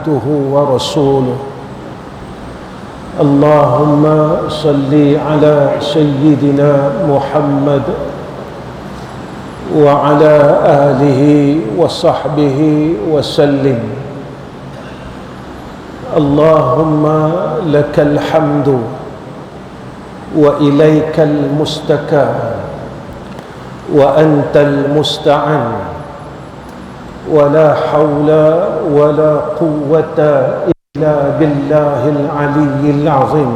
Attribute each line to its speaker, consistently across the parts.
Speaker 1: عبده ورسوله. اللهم صل على سيدنا محمد وعلى آله وصحبه وسلم. اللهم لك الحمد وإليك المستكى وأنت المستعان ولا حول ولا قوة إلا بالله العلي العظيم.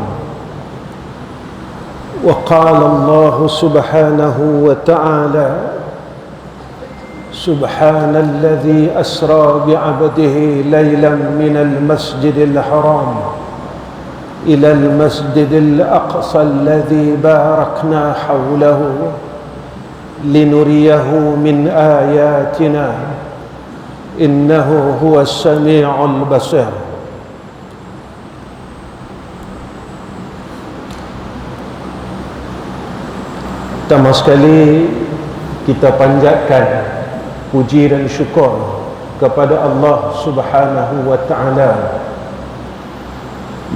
Speaker 1: وقال الله سبحانه وتعالى: سبحان الذي أسرى بعبده ليلا من المسجد الحرام إلى المسجد الأقصى الذي باركنا حوله لنريه من آياتنا إنه هو السميع البصير. Pertama sekali kita panjatkan puji dan syukur kepada Allah Subhanahu wa Ta'ala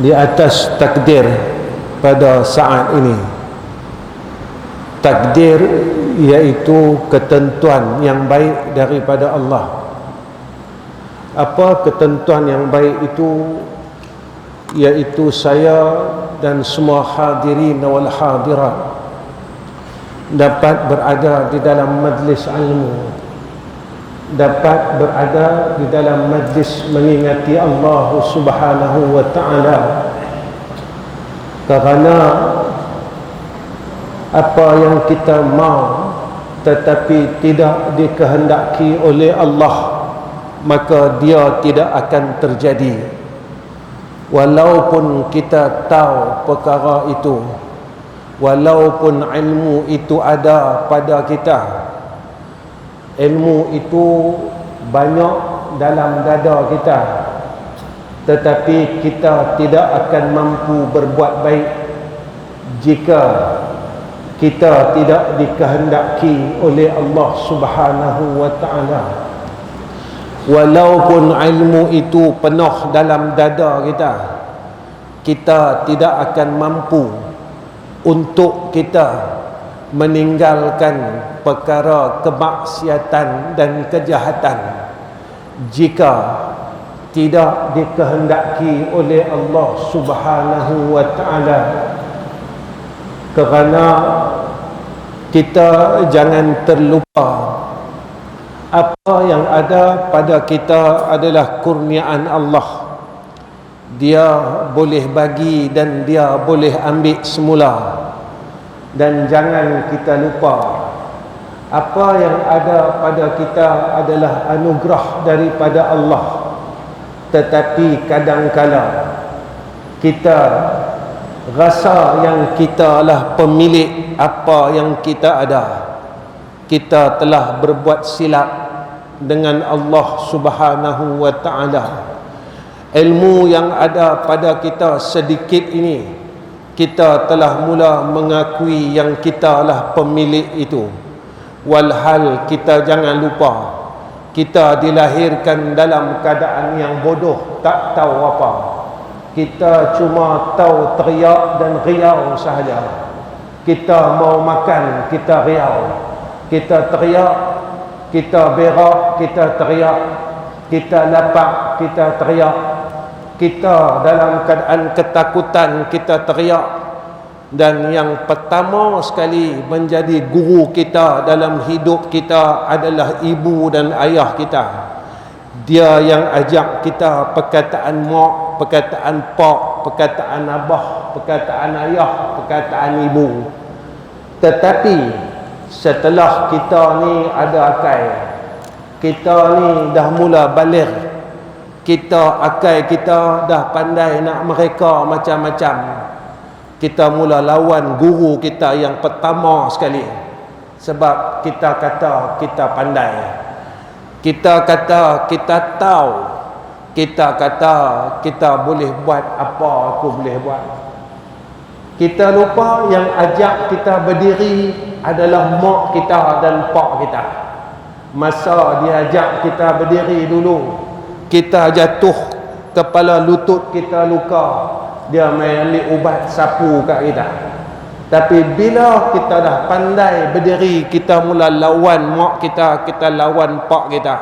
Speaker 1: di atas takdir pada saat ini. Takdir iaitu ketentuan yang baik daripada Allah. Apa ketentuan yang baik itu? Iaitu saya dan semua hadirin wal hadirat dapat berada di dalam majlis ilmu, dapat berada di dalam majlis mengingati Allah Subhanahu wa Ta'ala, kerana apa yang kita mahu tetapi tidak dikehendaki oleh Allah, maka dia tidak akan terjadi. Walaupun kita tahu perkara itu, walaupun ilmu itu ada pada kita, ilmu itu banyak dalam dada kita, tetapi kita tidak akan mampu berbuat baik jika kita tidak dikehendaki oleh Allah Subhanahu wa Ta'ala. Walaupun ilmu itu penuh dalam dada kita, kita tidak akan mampu untuk kita meninggalkan perkara kemaksiatan dan kejahatan jika tidak dikehendaki oleh Allah Subhanahu wa Ta'ala. Kerana kita jangan terlupa, apa yang ada pada kita adalah kurniaan Allah. Dia boleh bagi dan dia boleh ambil semula. Dan jangan kita lupa, apa yang ada pada kita adalah anugerah daripada Allah. Tetapi kadangkala kita rasa yang kita lah pemilik apa yang kita ada. Kita telah berbuat silap dengan Allah Subhanahu wa Ta'ala. Ilmu yang ada pada kita sedikit ini, kita telah mula mengakui yang kita lah pemilik itu. Walhal kita jangan lupa, kita dilahirkan dalam keadaan yang bodoh, tak tahu apa. Kita cuma tahu teriak dan riau sahaja. Kita mau makan, kita riau. Kita teriak, kita berak, kita teriak. Kita lapar, kita teriak. Kita dalam keadaan ketakutan, kita teriak. Dan yang pertama sekali menjadi guru kita dalam hidup kita adalah ibu dan ayah kita. Dia yang ajak kita perkataan mak, perkataan pak, perkataan abah, perkataan ayah, perkataan ibu. Tetapi setelah kita ni ada akal, kita ni dah mula balik, kita akal kita dah pandai nak mereka macam-macam, kita mula lawan guru kita yang pertama sekali. Sebab kita kata kita pandai, kita kata kita tahu, kita kata kita boleh buat apa aku boleh buat. Kita lupa yang ajak kita berdiri adalah mak kita dan pak kita. Masa dia ajak kita berdiri dulu, kita jatuh kepala lutut kita luka, dia main ambil ubat sapu kat kita. Tapi bila kita dah pandai berdiri, kita mula lawan mak kita, kita lawan pak kita.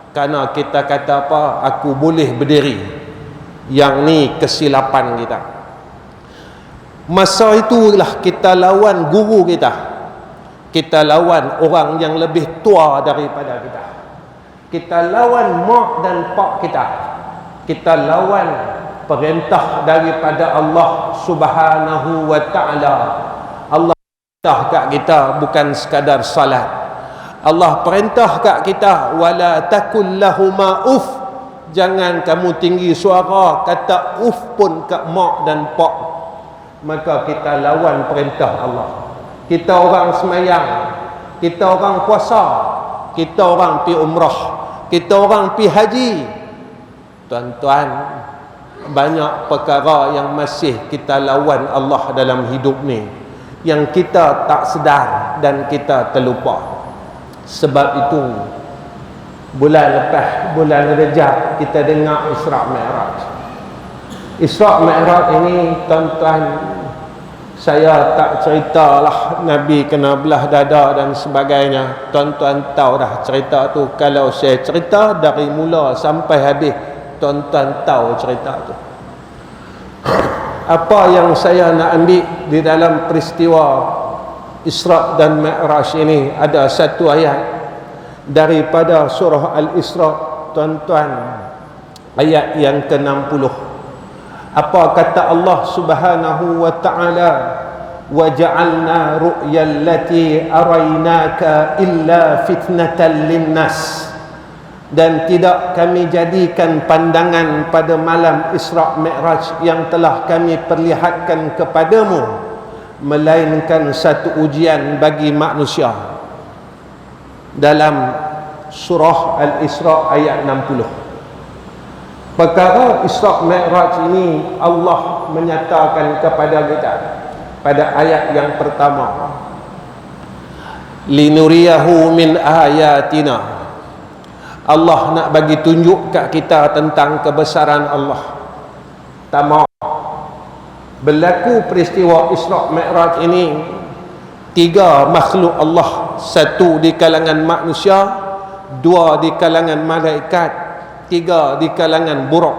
Speaker 1: Kerana kita kata apa? Aku boleh berdiri. Yang ni kesilapan kita. Masa itulah kita lawan guru kita. Kita lawan orang yang lebih tua daripada kita. Kita lawan mak dan pak kita. Kita lawan perintah daripada Allah Subhanahu wa ta'ala. Allah perintah kat kita bukan sekadar salat. Allah perintah kat kita, wala takul lahuma uff. Jangan kamu tinggi suara kata uff pun kat mak dan pak. Maka kita lawan perintah Allah. Kita orang semayang, kita orang puasa, kita orang pi umrah, kita orang pi haji. Tuan-tuan, banyak perkara yang masih kita lawan Allah dalam hidup ni, yang kita tak sedar dan kita terlupa. Sebab itu bulan lepas, bulan Rejab, kita dengar Isra' Mi'raj. Isra' Mi'raj ini, tuan-tuan, saya tak ceritalah Nabi kena belah dada dan sebagainya. Tuan-tuan tahu dah cerita tu. Kalau saya cerita dari mula sampai habis, tuan-tuan tahu cerita tu. Apa yang saya nak ambil di dalam peristiwa Isra' dan Mi'raj ini, ada satu ayat daripada surah Al-Isra', tuan-tuan, ayat yang ke-60. Apa kata Allah Subhanahu wa ta'ala? Wa ja'alna ru'yal lati araynaka illa fitnatan linnas. Dan tidak kami jadikan pandangan pada malam Isra' Mi'raj yang telah kami perlihatkan kepadamu, melainkan satu ujian bagi manusia. Dalam surah Al-Isra' ayat 60. Perkara Isra' Mi'raj ini Allah menyatakan kepada kita pada ayat yang pertama, linuriyahu min ayatina. Allah nak bagi tunjuk kat kita tentang kebesaran Allah. Pertama, berlaku peristiwa Isra' Mi'raj ini, tiga makhluk Allah, satu di kalangan manusia, dua di kalangan malaikat, tiga di kalangan buruk.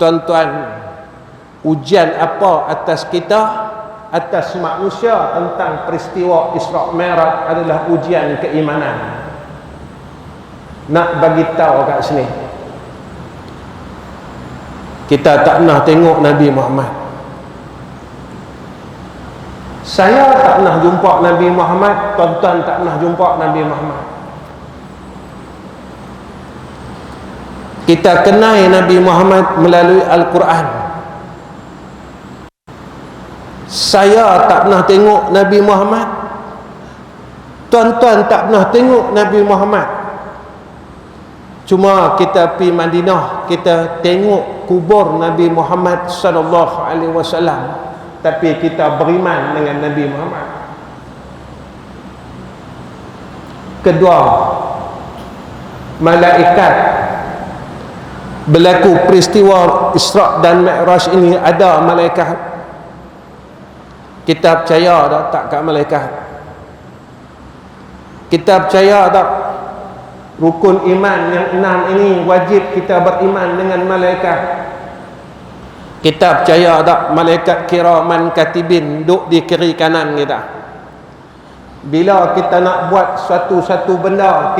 Speaker 1: Tuan-tuan, ujian apa atas kita, atas manusia tentang peristiwa Isra' Mi'raj adalah ujian keimanan. Nak bagi tahu kat sini, kita tak pernah tengok Nabi Muhammad. Saya tak pernah jumpa Nabi Muhammad, tuan-tuan tak pernah jumpa Nabi Muhammad. Kita kenal Nabi Muhammad melalui Al-Quran. Saya tak pernah tengok Nabi Muhammad, tuan-tuan tak pernah tengok Nabi Muhammad. Cuma kita pergi Madinah, kita tengok kubur Nabi Muhammad sallallahu alaihi wasallam, tapi kita beriman dengan Nabi Muhammad. Kedua, malaikat. Berlaku peristiwa Isra' dan Mi'raj ini, ada malaikat. Kita percaya tak kat malaikat? Kita percaya tak rukun iman yang 6 ini wajib kita beriman dengan malaikat? Kita percaya tak malaikat kiraman katibin duduk di kiri kanan kita? Bila kita nak buat satu-satu benda,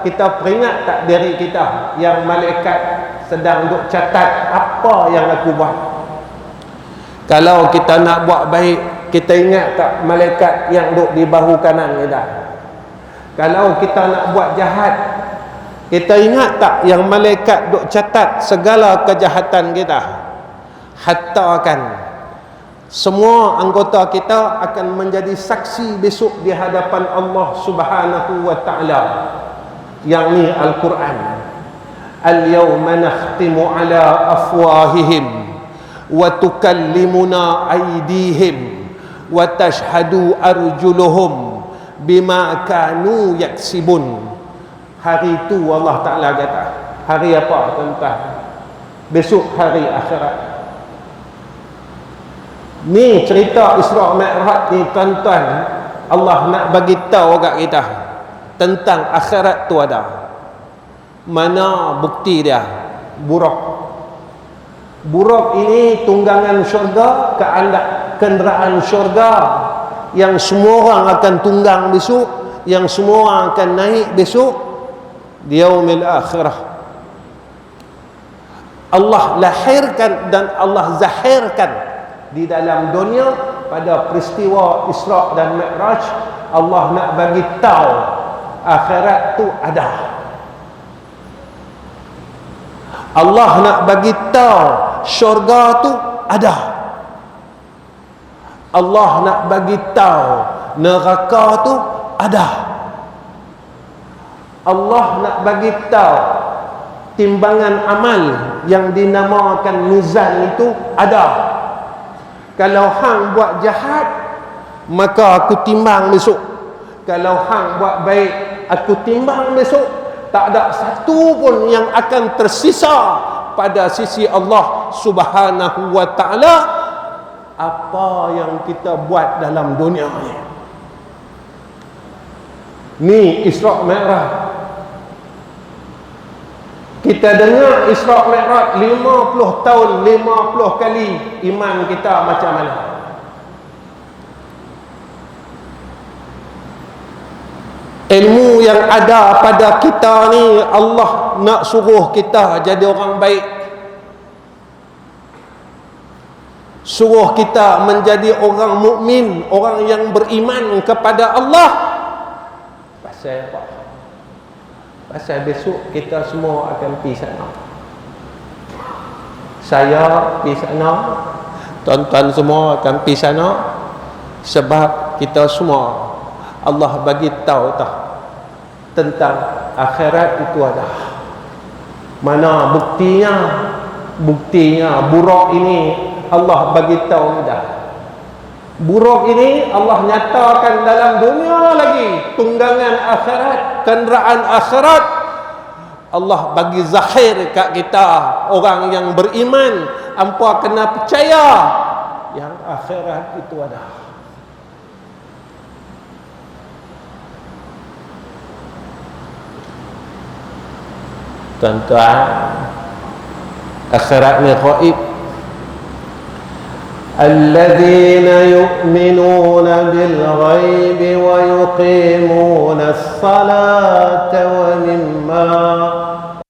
Speaker 1: kita peringat tak diri kita yang malaikat sedang duk catat apa yang aku buat? Kalau kita nak buat baik, kita ingat tak malaikat yang duk di bahu kanan kita? Kalau kita nak buat jahat, kita ingat tak yang malaikat duk catat segala kejahatan kita? Hatta kan semua anggota kita akan menjadi saksi besok di hadapan Allah Subhanahu wa ta'ala, yang ni Al-Quran. Al-yawma nakhtimu ala afwahihim wa tukallimuna aydihim wa tashhadu arjuluhum bima kanu yaksibun. Hari itu Allah Ta'ala kata, hari apa tuan-tuan? besok hari akhirat. Ni cerita Isra Mi'raj ni tuan-tuan, Allah nak bagi tahu kat kita tentang akhirat tu ada. Mana bukti dia? Buraq. Buraq ini tunggangan syurga, kenderaan syurga yang semua orang akan tunggang besok, yang semua orang akan naik besok di yaumil akhirah. Allah lahirkan dan Allah zahirkan di dalam dunia pada peristiwa Isra dan Mi'raj. Allah nak bagi tahu akhirat tu ada. Allah nak bagi tahu syurga tu ada. Allah nak bagi tahu neraka tu ada. Allah nak bagi tahu timbangan amal yang dinamakan mizan itu ada. Kalau hang buat jahat, maka aku timbang besok. Kalau hang buat baik, aku timbang besok. Tak ada satu pun yang akan tersisa pada sisi Allah Subhanahu wa ta'ala apa yang kita buat dalam dunia ni. Ni Isra Mi'raj. Kita dengar Isra Mi'raj 50 tahun, 50 kali, iman kita macam mana? Ilmu yang ada pada kita ni, Allah nak suruh kita jadi orang baik, suruh kita menjadi orang mukmin, orang yang beriman kepada Allah. Pasal apa? Pasal besok kita semua akan pergi sana. Saya pergi sana, tuan-tuan semua akan pergi sana. Sebab kita semua, Allah bagi tahu tentang akhirat itu ada. Mana buktinya? Buktinya buraq ini Allah bagi tahu dah. Buraq ini Allah nyatakan dalam dunia lagi. Tunggangan akhirat, kenderaan akhirat, Allah bagi zahir kat kita, orang yang beriman, hampa kena percaya yang akhirat itu ada. Tuan-tuan, akhirat ni ghaib. الذين يؤمنون بالغيب ويقيمون الصلاة ومما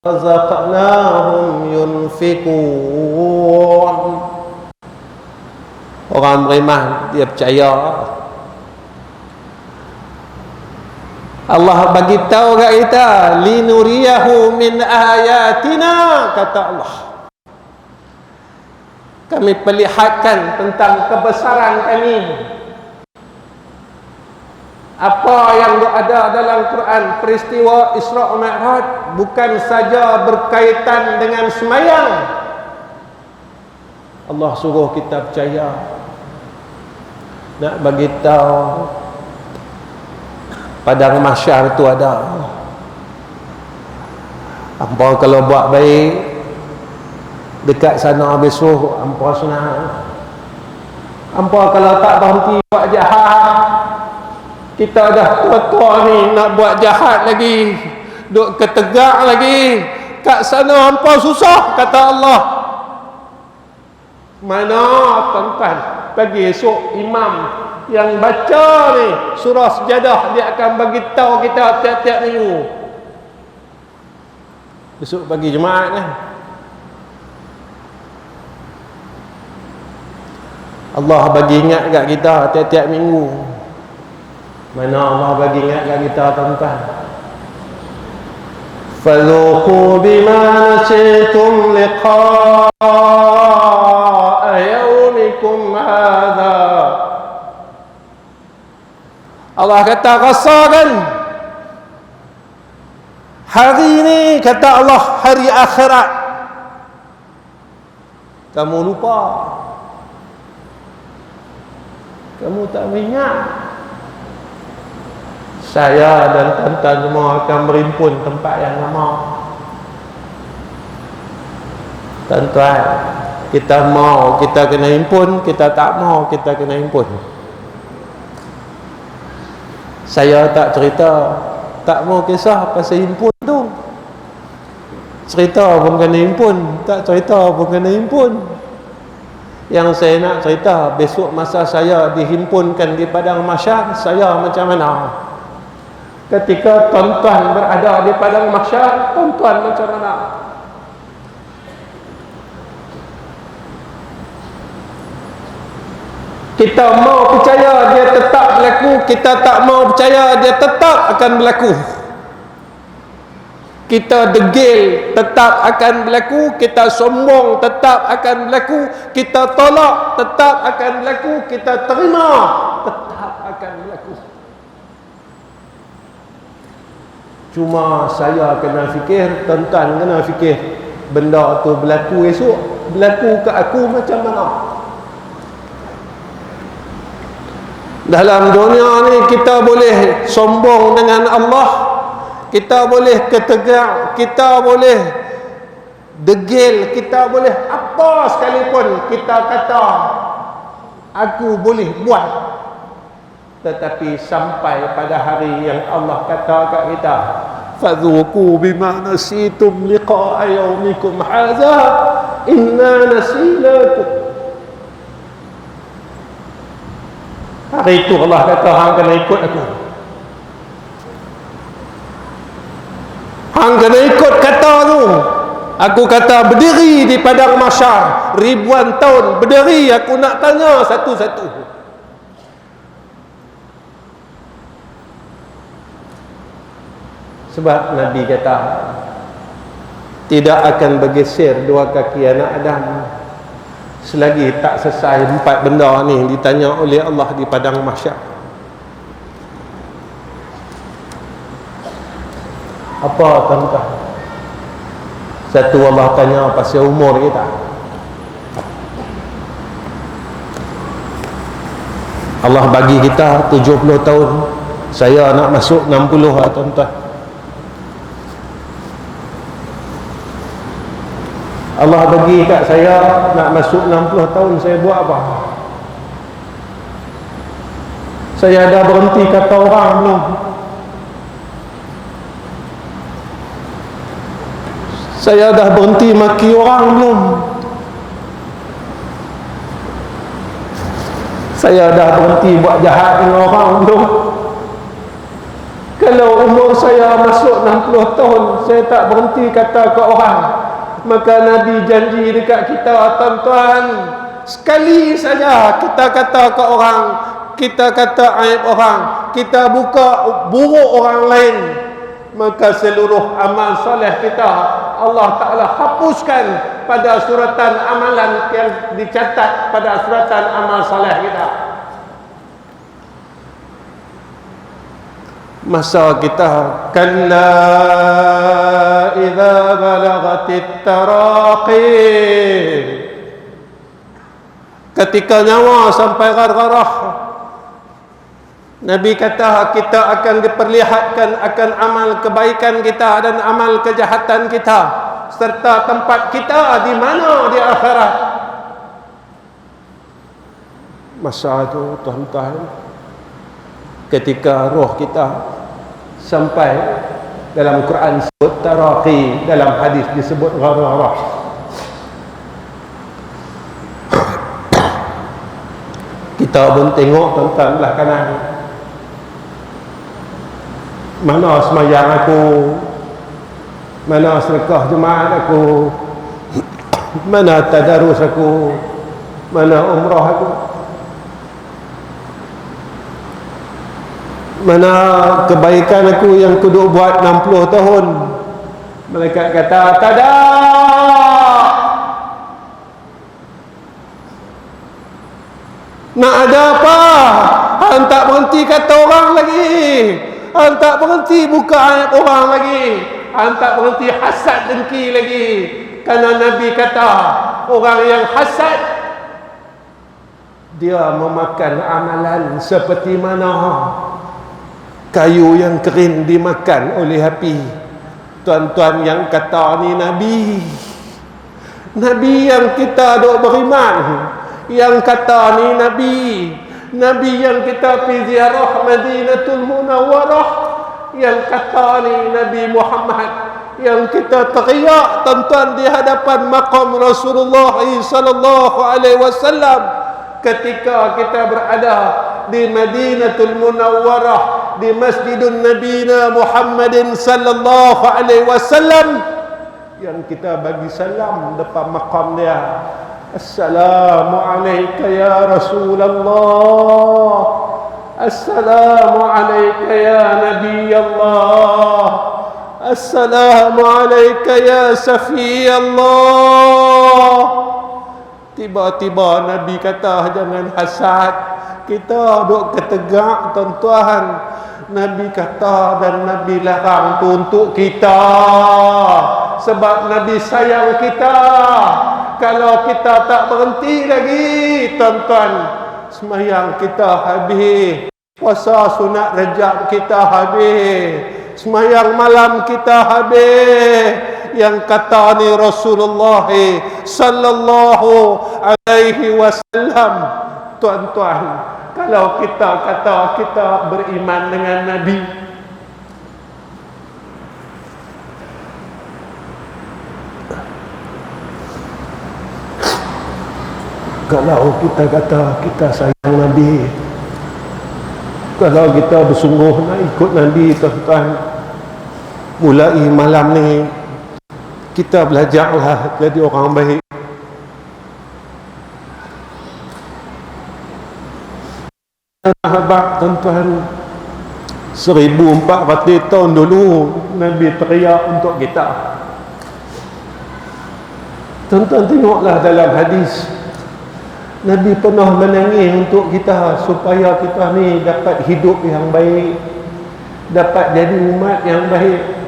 Speaker 1: رزقناهم ينفقون. Orang beriman dia percaya. Allah bagi tahu kat kita, linuriyahu min ayatina, kata Allah. Kami perlihatkan tentang kebesaran kami. Apa yang ada dalam Quran, peristiwa Isra Mi'raj bukan saja berkaitan dengan semayang. Allah suruh kita percaya, nak bagi tahu padang mahsyar itu ada. Hampa kalau buat baik dekat sana besok, hampa senang. Hampa kalau tak berhenti buat jahat, kita dah tua-tua ni nak buat jahat lagi, duk ketegak lagi, kat sana hampa susah, kata Allah. Mana tuan-tuan, pagi esok imam yang baca ni surah Sajadah, dia akan bagi tahu kita tiap-tiap minggu. Besok pagi Jumaat ni Allah bagi ingat kat kita tiap-tiap minggu. Mana Allah bagi ingat kat kita, tuan-tuan? Fadhuqu bima nasitum liqa'a yawmikum hadha. Allah kata, rasakan hari ini, kata Allah, hari akhirat. Kamu lupa, kamu tak ingat. Saya dan tuan-tuan semua akan berimpun tempat yang sama. Tuan-tuan, kita mau kita kena himpun, kita tak mau kita kena himpun. Saya tak cerita, tak mau kisah pasal himpun tu. Cerita pun kena himpun, tak cerita pun kena himpun. Yang saya nak cerita, besok masa saya dihimpunkan di padang mahsyar, saya macam mana? Ketika tuan-tuan berada di padang mahsyar, tuan-tuan macam mana? Kita mau percaya dia tetap berlaku, kita tak mau percaya dia tetap akan berlaku. Kita degil tetap akan berlaku, kita sombong tetap akan berlaku, kita tolak tetap akan berlaku, kita terima tetap akan berlaku. Cuma saya kena fikir, tuan-tuan kena fikir, benda tu berlaku esok, berlaku ke aku macam mana? Dalam dunia ni kita boleh sombong dengan Allah, kita boleh ketegak, kita boleh degil, kita boleh apa sekalipun kita kata aku boleh buat. Tetapi sampai pada hari yang Allah kata kat kita, fadhuku bima nasitum liqa'a yaumikum hadza inna nasinakum. Hari itu Allah kata, hang kena ikut aku, hang kena ikut kata tu. Aku kata berdiri di padang mahsyar ribuan tahun, berdiri aku nak tanya satu-satu. Sebab Nabi kata tidak akan bergeser dua kaki anak Adam selagi tak selesai 4 benda ni ditanya oleh Allah di padang mahsyar. Apa tuan-tuan? Satu, Allah tanya pasal umur kita. Allah bagi kita 70 tahun. Saya nak masuk 60 lah tuan-tuan. Allah bagi kat saya nak masuk 60 tahun, saya buat apa? Saya dah berhenti kata orang belum? Saya dah berhenti maki orang belum? Saya dah berhenti buat jahat dengan orang belum? Kalau umur saya masuk 60 tahun, saya tak berhenti kata ke orang, maka Nabi janji dekat kita, tuan-tuan, sekali saja kita kata ke orang, kita kata aib orang, kita buka buruk orang lain, maka seluruh amal soleh kita Allah Ta'ala hapuskan pada suratan amalan yang dicatat pada suratan amal soleh kita. Masa kita kalla idza balagatit taraqi, ketika nyawa sampai gargarah, Nabi kata kita akan diperlihatkan akan amal kebaikan kita dan amal kejahatan kita, serta tempat kita di mana di akhirat. Masa itu tuan-tuan, ketika roh kita sampai, dalam Quran disebut taraqi, dalam hadis disebut ghararah. Kita pun tengok tuan-tuan belah kanan, mana semayang aku, mana sedekah Jumaat aku, mana tadarus aku, mana umrah aku, mana kebaikan aku yang aku duk buat 60 tahun. Malaikat kata tak ada. Nak ada apa? Hang tak berhenti kata orang lagi, hang tak berhenti buka aib orang lagi, hang tak berhenti hasad dengki lagi. Kerana Nabi kata orang yang hasad, dia memakan amalan seperti mana kayu yang kering dimakan oleh api. Tuan-tuan yang kata ni Nabi, Nabi yang kita duk beriman, yang kata ni Nabi yang kita pergi ziarah Madinatul Munawwarah, yang kata ni Nabi Muhammad, yang kita teriak tuan-tuan di hadapan maqam Rasulullah sallallahu alaihi wasallam ketika kita berada di Madinatul Munawwarah, di Masjidun Nabina Muhammadin sallallahu alaihi wasallam, yang kita bagi salam depan maqam dia. Assalamualaikum ya Rasulullah, Assalamualaikum ya Nabi Allah, Assalamualaikum ya Safi Allah. Tiba-tiba Nabi kata, jangan hasad, kita duk ketegak tuan-tuan. Nabi kata dan Nabi larang tu untuk kita, sebab Nabi sayang kita. Kalau kita tak berhenti lagi tuan-tuan, sembahyang kita habis, puasa sunat Rajab kita habis, sembahyang malam kita habis. Yang kata ni Rasulullah sallallahu alaihi wasallam, tuan-tuan, kalau kita kata kita beriman dengan Nabi, kalau kita kata kita sayang Nabi, kalau kita bersungguh nak ikut Nabi, tuan-tuan, mulai malam ni kita belajarlah jadi orang baik. Sahabat tuan-tuan, 1400 tahun dulu Nabi teriak untuk kita. Tuan-tuan tengoklah dalam hadis, Nabi pernah menangis untuk kita supaya kita ni dapat hidup yang baik, dapat jadi umat yang baik.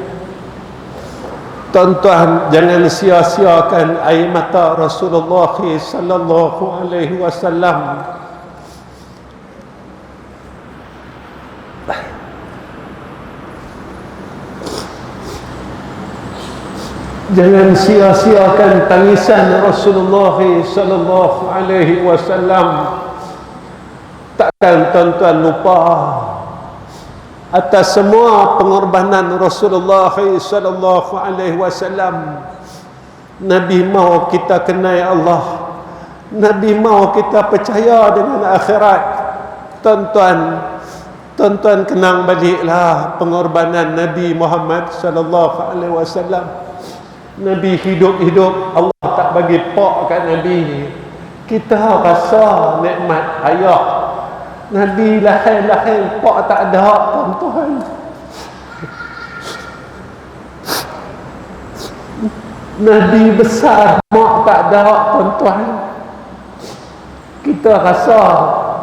Speaker 1: Tuan-tuan, jangan sia-siakan air mata Rasulullah sallallahu alaihi wasallam. Jangan sia-siakan tangisan Rasulullah sallallahu alaihi wasallam. Takkan tuan-tuan lupa atas semua pengorbanan Rasulullah sallallahu alaihi wasallam. Nabi mau kita kenal Allah, Nabi mau kita percaya dengan akhirat. Tuan-tuan kenang baliklah pengorbanan Nabi Muhammad sallallahu alaihi wasallam. Nabi hidup-hidup, Allah tak bagi pak kat Nabi. Kita rasa nikmat ayah, Nabi lahir pak tak ada, tuan-tuan. Nabi besar, mak tak ada, tuan-tuan. Kita rasa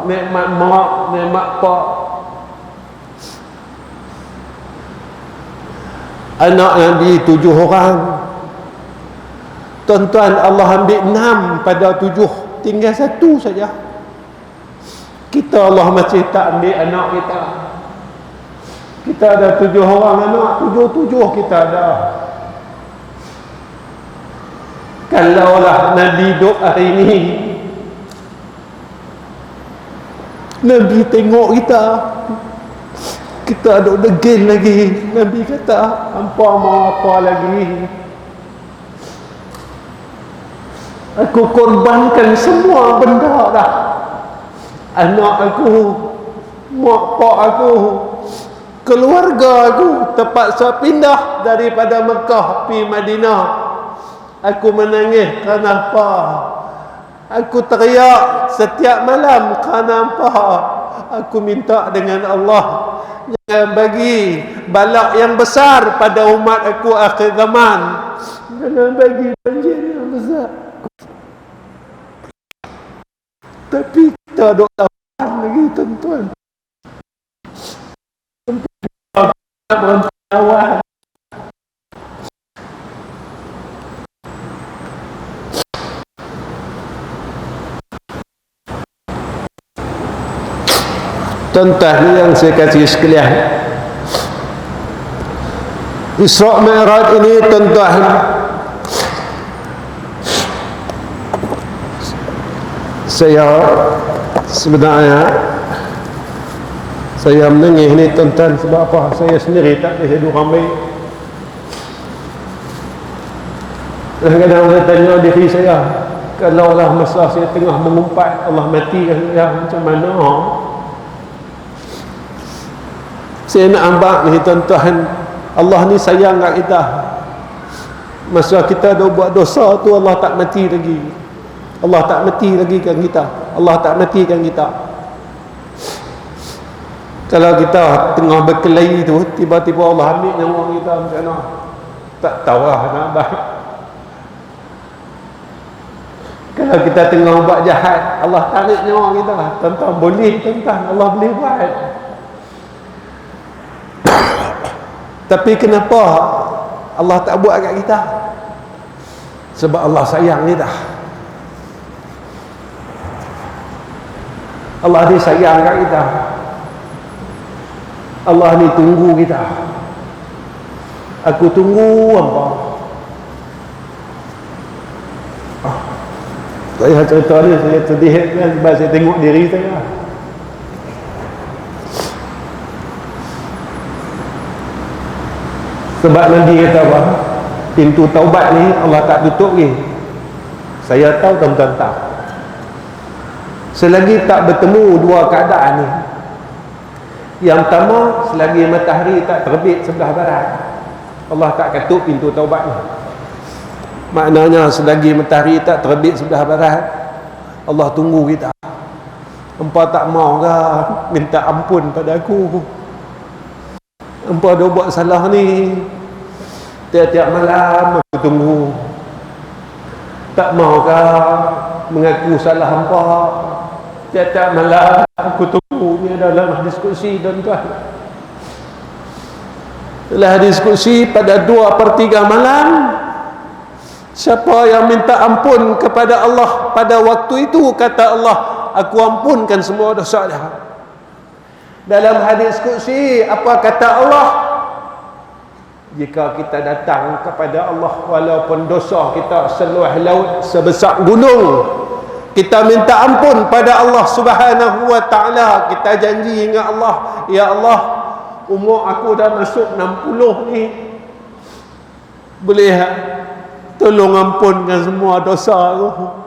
Speaker 1: nikmat mak, nikmat pak. Anak Nabi 7 orang, tuan-tuan, Allah ambil 6 pada 7, tinggal 1 saja. Kita Allah masih tak ambil anak kita. Kita ada 7 orang anak, 7 kita ada. Kalaulah Nabi hidup hari ini, Nabi tengok kita ada degil lagi. Nabi kata, hampa mau apa lagi? Aku korbankan semua benda dah. Anak aku, mak pak aku, keluarga aku terpaksa pindah daripada Mekah pergi Madinah. Aku menangis kerana apa? Aku teriak setiap malam kerana apa? Aku minta dengan Allah, jangan bagi balak yang besar pada umat aku akhir zaman. Jangan bagi banjir yang besar. Tapi kita duk tahan lagi, tuan-tuan. Bertawan. Tuan-tuan yang saya kasih sekalian, Isra' Mi'raj ini, tuan-tuan, Saya sebenarnya saya menangis ni tuan-tuan sebab apa? Saya sendiri tak boleh hidup ramai. Kadang-kadang saya tanya diri saya, kalaulah masa saya tengah mengumpat Allah matikan saya, macam mana? Saya nak ambak ni tuan-tuan, Allah ni sayang kat kita. Masa kita dah buat dosa tu, Allah tak mati lagi. Allah tak mati lagi kan kita. Allah tak matikan kita. Kalau kita tengah berkelahi tu, tiba-tiba Allah ambil nyawa kita macam mana? Tak tahulah nak baik. Kalau kita tengah buat jahat, Allah tarik nyawa kita. Tuan-tuan boleh, tuan-tuan, Allah boleh buat. Tapi kenapa Allah tak buat kat kita? Sebab Allah sayang kita. Allah ni sayang kat kita. Allah ni tunggu kita. Aku tunggu apa? Saya cerita ni saya sedih kan sebab saya tengok diri saya. Sebab Nabi kata apa? Pintu taubat ni Allah tak tutup lagi. Saya tahu, tuan-tuan tahu. Selagi tak bertemu dua keadaan ni. Yang pertama, selagi matahari tak terbit sebelah barat, Allah tak ketuk pintu taubat ni. Maknanya selagi matahari tak terbit sebelah barat, Allah tunggu kita. Hampa tak mau ke minta ampun pada aku? Hampa dah buat salah ni, tiap-tiap malam aku tunggu. Tak mau ke mengaku salah hampa? Tiap-tiap malam aku tunggu. Ni adalah diskusi, tuan-tuan. Dalam diskusi pada 2/3 malam, siapa yang minta ampun kepada Allah pada waktu itu, kata Allah, aku ampunkan semua dosa dia. Dalam hadis qudsi, apa kata Allah? Jika kita datang kepada Allah walaupun dosa kita seluas laut, sebesar gunung, kita minta ampun pada Allah Subhanahu wa ta'ala, kita janji dengan Allah, ya Allah, umur aku dah masuk 60 ni, boleh tolong ampunkan semua dosa aku.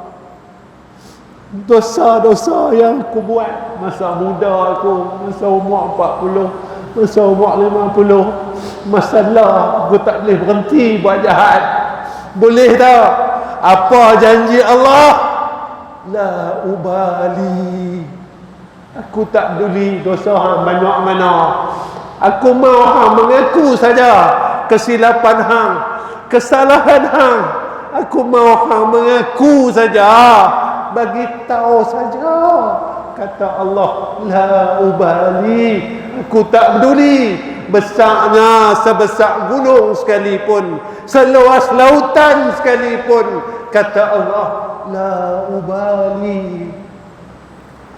Speaker 1: Dosa-dosa yang aku buat masa muda aku, masa umur 40, masa umur 50. Masalah aku tak boleh berhenti buat jahat. Boleh tak? Apa janji Allah? La ubali. Aku tak peduli dosa hang banyak mana. Aku mau hang mengaku saja kesilapan hang, kesalahan hang. Aku mau hang mengaku saja, bagi tahu saja. Kata Allah, la ubali. Aku tak peduli. Besarnya sebesar gunung sekalipun, seluas lautan sekalipun, kata Allah, la ubali.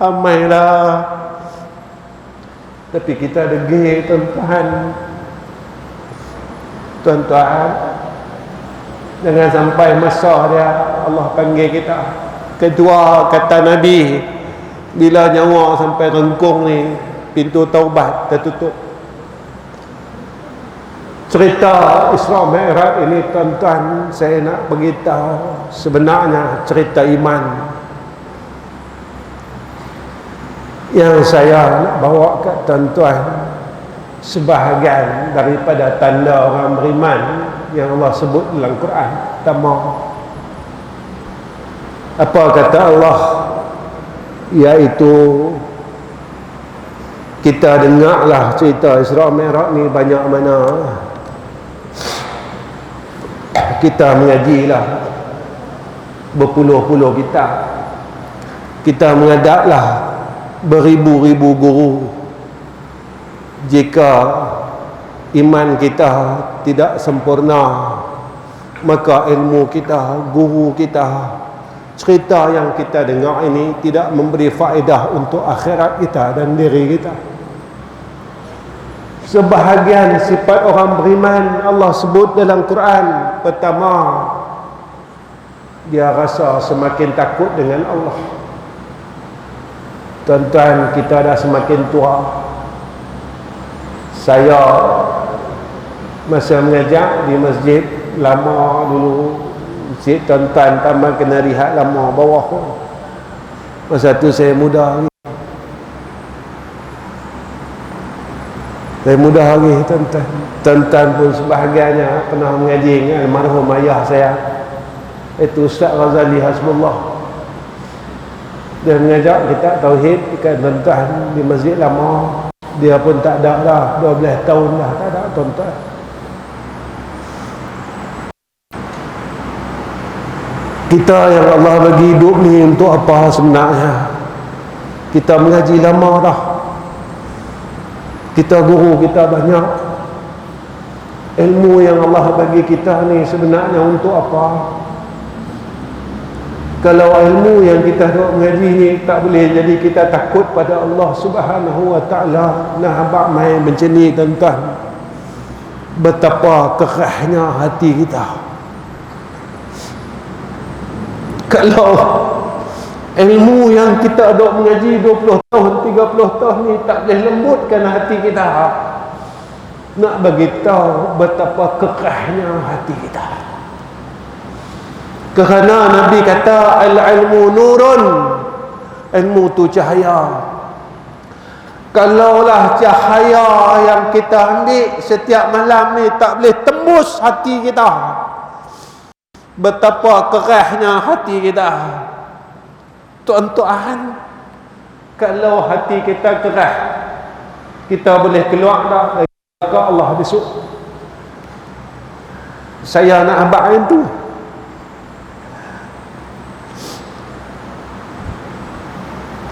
Speaker 1: Amailah. Tapi kita degil, tuan-tuan. Tuan-tuan, jangan sampai masa dia Allah panggil kita. Kedua, kata Nabi, bila nyawa sampai rengkung ni, pintu taubat tertutup. Cerita Isra Mi'raj ini, tuan-tuan, saya nak beritahu sebenarnya cerita iman yang saya nak bawa kat tuan-tuan. Sebahagian daripada tanda orang beriman yang Allah sebut dalam Quran. Pertama, apa kata Allah? Iaitu kita dengarlah cerita Isra Mi'raj ni banyak mana. Kita mengajilah berpuluh-puluh kitab. Kita mengadaplah beribu-ribu guru. Jika iman kita tidak sempurna, maka ilmu kita, guru kita, cerita yang kita dengar ini tidak memberi faedah untuk akhirat kita dan diri kita. Sebahagian sifat orang beriman Allah sebut dalam Quran. Pertama, dia rasa semakin takut dengan Allah. Tuan-tuan, kita dah semakin tua. Saya masa mengajar di masjid lama dulu, masjid tuan-tuan taman kena rehat lama bawah pun. Masa tu saya muda lagi. Saya muda lagi tuan-tuan. Tuan-tuan pun sebahagiannya pernah mengaji dengan almarhum ayah saya, itu Ustaz Ghazali Hasbullah. Dia mengajar kita tauhid dekat tuan-tuan di masjid lama. Dia pun tak ada dah 12 tahun dah tak ada tuan-tuan. Kita yang Allah bagi hidup ni untuk apa sebenarnya? Kita mengaji lama dah. Kita guru kita banyak. Ilmu yang Allah bagi kita ni sebenarnya untuk apa? Kalau ilmu yang kita duk mengaji ni tak boleh jadi kita takut pada Allah Subhanahu wa taala, nah abang main macam ni tuan-tuan. Betapa kerahnya hati kita. Kalau ilmu yang kita duk mengaji 20 tahun, 30 tahun ni tak boleh lembutkan hati kita, nak bagi tahu betapa kerahnya hati kita. Kerana Nabi kata al-ilmu nurun, ilmu tu cahaya. Kalaulah cahaya yang kita ambil setiap malam ni tak boleh tembus hati kita, betapa kerahnya hati kita. Tuan-tuan, kalau hati kita kerah, kita boleh keluar dah dari neraka Allah besok. Saya nak abang tu.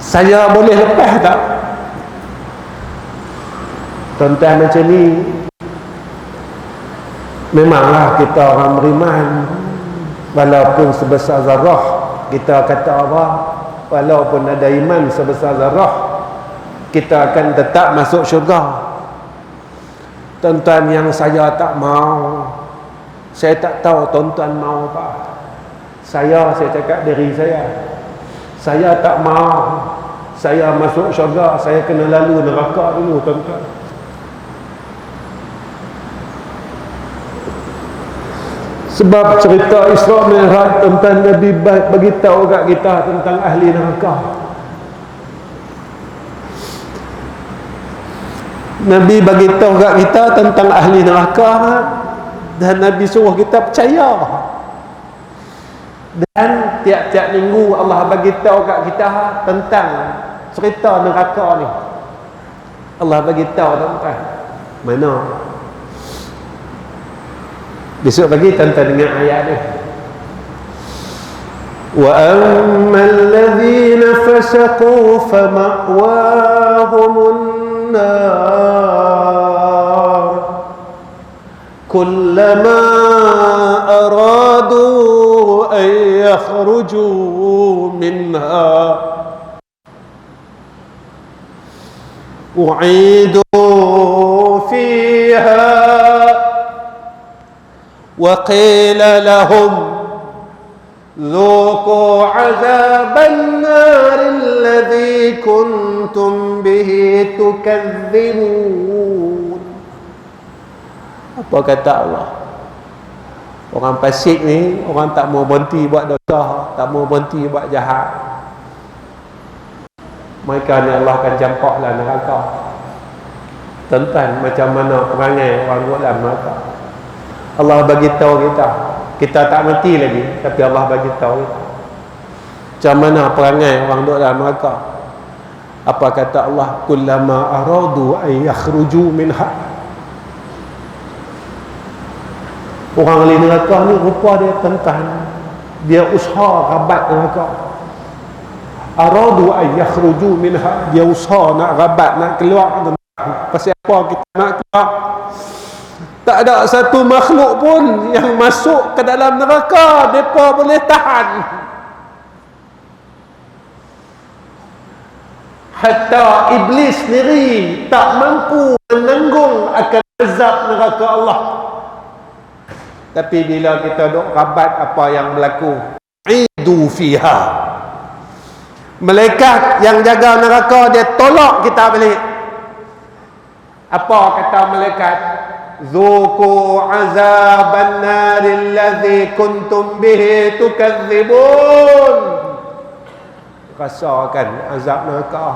Speaker 1: Saya boleh lepas tak? Tuan-tuan, macam ni memanglah kita orang beriman. Walaupun sebesar zarah, kita kata apa? Walaupun ada iman sebesar zarah, kita akan tetap masuk syurga. Tuan-tuan, yang saya tak mau, saya tak tahu tuan-tuan mau apa. Saya cakap diri saya tak mau saya masuk syurga, saya kena lalu neraka dulu tuan-tuan. Sebab cerita Isra Mi'raj tuan-tuan, Nabi bagi tahu kat kita tentang ahli neraka. Nabi bagi tahu kat kita tentang ahli neraka, dan Nabi suruh kita percaya. Dan tiap-tiap minggu Allah bagi tahu kat kita tentang cerita neraka ni. Allah bagi tahu tuan-tuan. Mana? Besok pagi tuan-tuan dengar ayat ni. Wa ammal ladzina fasaqu fama'wahumun nar kullama aradu an yakhruju minha u'idu fiha wa qila lahum ذوقوا عذاب النار الذي كنتم به تكذبون. Apa kata Allah? Orang fasik ni, orang tak mau berhenti buat dosa, tak mau berhenti buat jahat, mereka ni Allah akan campaklah neraka. Tuan-tuan, macam mana perangai orang buat dalam neraka? Allah bagi tahu kita tak mati lagi, tapi Allah bagi tahu kita macam mana perangai orang duduk dalam neraka. Apa kata Allah? Kullama aradu an yakhruju minha. Orang ahli neraka ni rupa dia tuan-tuan, dia usaha rabat neraka. Aradu an yakhruju minha, dia usaha nak rabat, nak keluar. Pasal apa kita nak keluar? Tak ada satu makhluk pun yang masuk ke dalam neraka mereka boleh tahan. Hatta iblis sendiri tak mampu menanggung akan azab neraka Allah. Tapi bila kita duk rabat apa yang berlaku, idu fiha, Malaikat yang jaga neraka dia tolak kita balik. Apa kata malaikat? Zuqu azaban naril ladzi kuntum bihi tukadzibun. Rasakan azab neraka.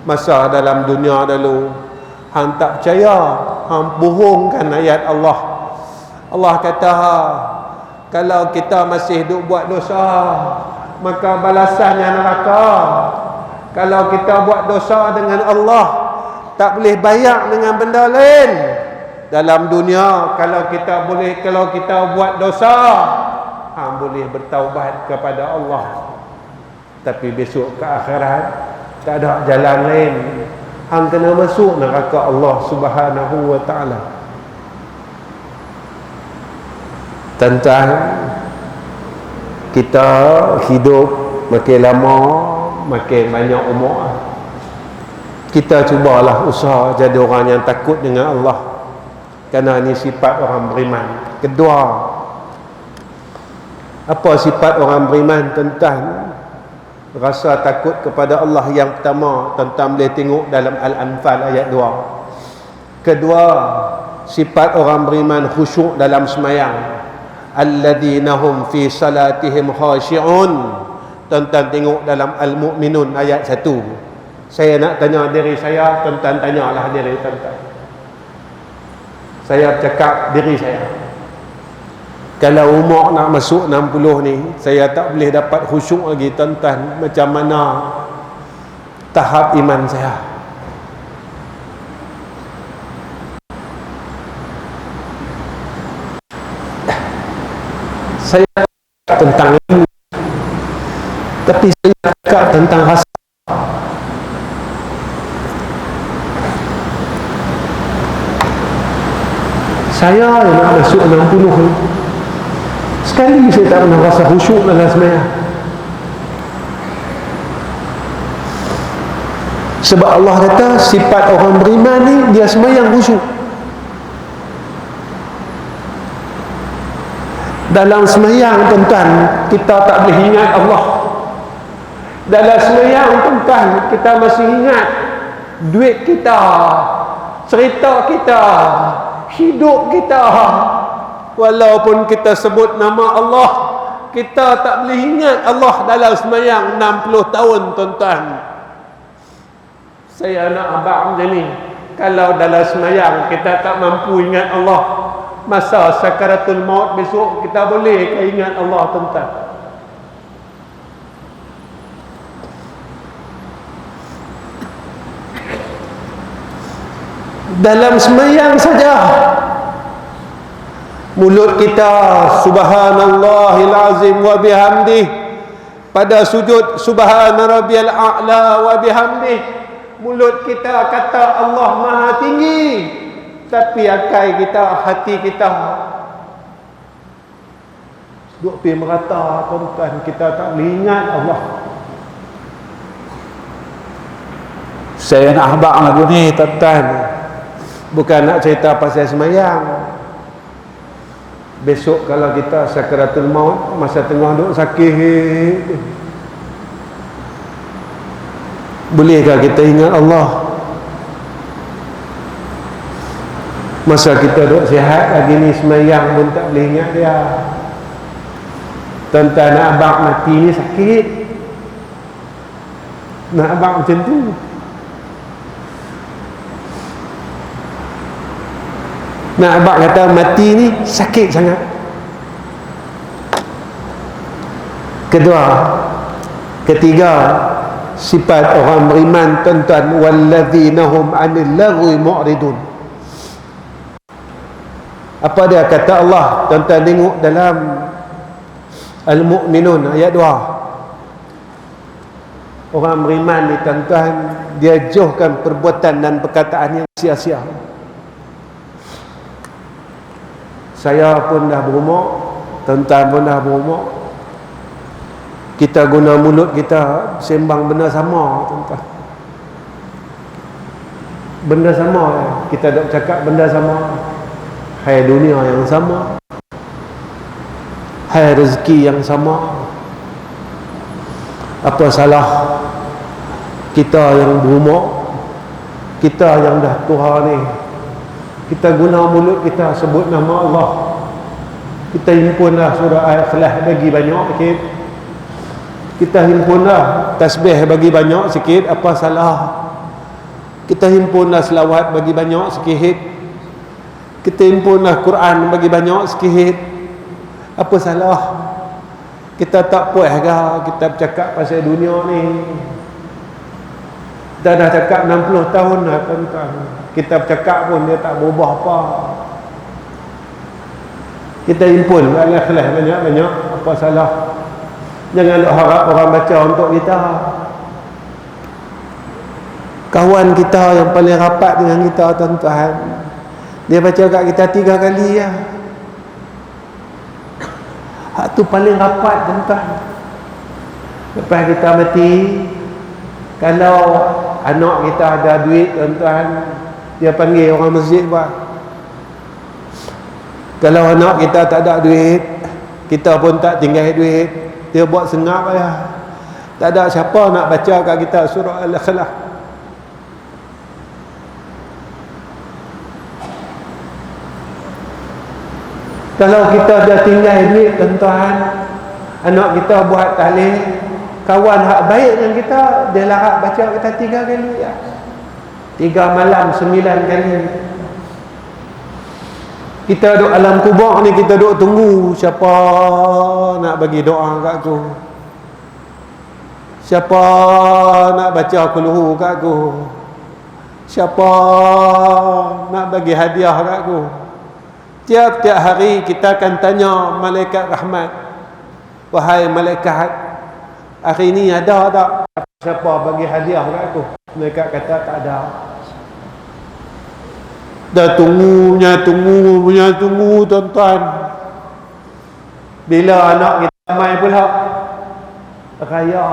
Speaker 1: Masa dalam dunia dulu hang tak percaya, hang bohongkan ayat Allah. Allah kata, kalau kita masih duk buat dosa, maka balasannya neraka. Kalau kita buat dosa dengan Allah, tak boleh bayar dengan benda lain. Dalam dunia kalau kita buat dosa, hang boleh bertaubat kepada Allah. Tapi besok ke akhirat tak ada jalan lain. Hang kena masuk neraka Allah Subhanahu wa taala. Tentang kita hidup makin lama, makin banyak umur, kita cubalah usaha jadi orang yang takut dengan Allah, kerana ini sifat orang beriman. Kedua, apa sifat orang beriman? Tentang rasa takut kepada Allah. Yang pertama, tentang boleh tengok dalam Al-Anfal ayat 2. Kedua, sifat orang beriman khusyuk dalam semayang. Alladzina hum fi salatihim khashi'un. Tentang tengok dalam Al-Mu'minun ayat 1. Saya nak tanya diri saya, tentang tanyalah diri tentang. Saya cakap diri saya, kalau umur nak masuk 60 ni, saya tak boleh dapat khusyuk lagi tentang macam mana tahap iman saya. Saya tentang ini, tapi saya cakap tentang rasa. Saya yang nak masuk 60 ni, sekali saya tak pernah rasa khusyuk dalam sembahyang. Sebab Allah kata sifat orang beriman ni, dia sembahyang khusyuk. Dalam sembahyang tuan-tuan, kita tak boleh ingat Allah. Dalam sembahyang tuan-tuan, kita masih ingat duit kita, cerita kita, hidup kita. Walaupun kita sebut nama Allah, kita tak boleh ingat Allah dalam sembahyang 60 tahun tuan-tuan. Saya nak abang macam ni, kalau dalam sembahyang kita tak mampu ingat Allah, masa sakaratul maut besok kita boleh ke ingat Allah tuan-tuan? Dalam sembahyang saja mulut kita subhanallahil azim wa bihamdih, pada sujud subhana rabbiyal a'la wa bihamdih, mulut kita kata Allah maha tinggi, tapi akal kita, hati kita duk pergi merata tuan-tuan, kita tak boleh ingat Allah. Saya nak habaq lagu ni tuan-tuan, bukan nak cerita pasal semayang. Besok kalau kita sakaratul maut, masa tengah duk sakit, bolehkah kita ingat Allah? Masa kita duk sihat lagi ni, semayang pun tak boleh ingat dia. Tuan-tuan, nak abang mati ni sakit, nak abang macam tu. Nak abang kata mati ni sakit sangat. Ketiga, sifat orang beriman tuan-tuan, walladzina hum 'anil lagwi mu'ridun. Apa dia kata Allah? Tuan-tuan tengok dalam Al-Mu'minun ayat 2. Orang beriman ni tuan-tuan, dia jauhkan perbuatan dan perkataan yang sia-sia. Saya pun dah berumur, tuan-tuan pun dah berumur. Kita guna mulut kita sembang benda sama tuan-tuan. Benda sama, kita dok cakap benda sama. Hai dunia yang sama, hai rezeki yang sama. Apa salah kita yang berumur, kita yang dah tua ni, kita guna mulut kita sebut nama Allah, kita himpunlah surah Al-Ikhlas bagi banyak sikit, kita himpunlah tasbih bagi banyak sikit. Apa salah kita himpunlah selawat bagi banyak sikit, kita himpunlah Quran bagi banyak sikit. Apa salah kita tak puas ke kita bercakap pasal dunia ni? Kita dah cakap 60 tahun dah tuan-tuan, kita bercakap pun dia tak berubah apa. Kita himpun Al-Ikhlas banyak-banyak. Apa salah? Jangan harap orang baca untuk kita. Kawan kita yang paling rapat dengan kita tuan-tuan, dia baca kat kita 3 kali ya. Hak tu paling rapat tuan-tuan. Lepas kita mati, kalau anak kita ada duit tuan-tuan, dia panggil orang masjid buat. Kalau anak kita tak ada duit, kita pun tak tinggal duit, dia buat sengap ya. Tak ada siapa nak baca kat kita surah Al-Ikhlas. Kalau kita dah tinggal duit tuan-tuan, anak kita buat tahlil, kawan hak baik dengan kita, dia larat baca kita 3 kali ya. 3 malam 9 kali. Kita duduk alam kubur ni, kita duduk tunggu siapa nak bagi doa kat aku, siapa nak baca kulhu kat aku, siapa nak bagi hadiah kat aku. Tiap-tiap hari kita akan tanya malaikat rahmat, wahai malaikat, hari ni ada tak siapa bagi hadiah kat aku? Malaikat kata tak ada. Dah tunggu tuan-tuan. Bila anak kita mai pula raya,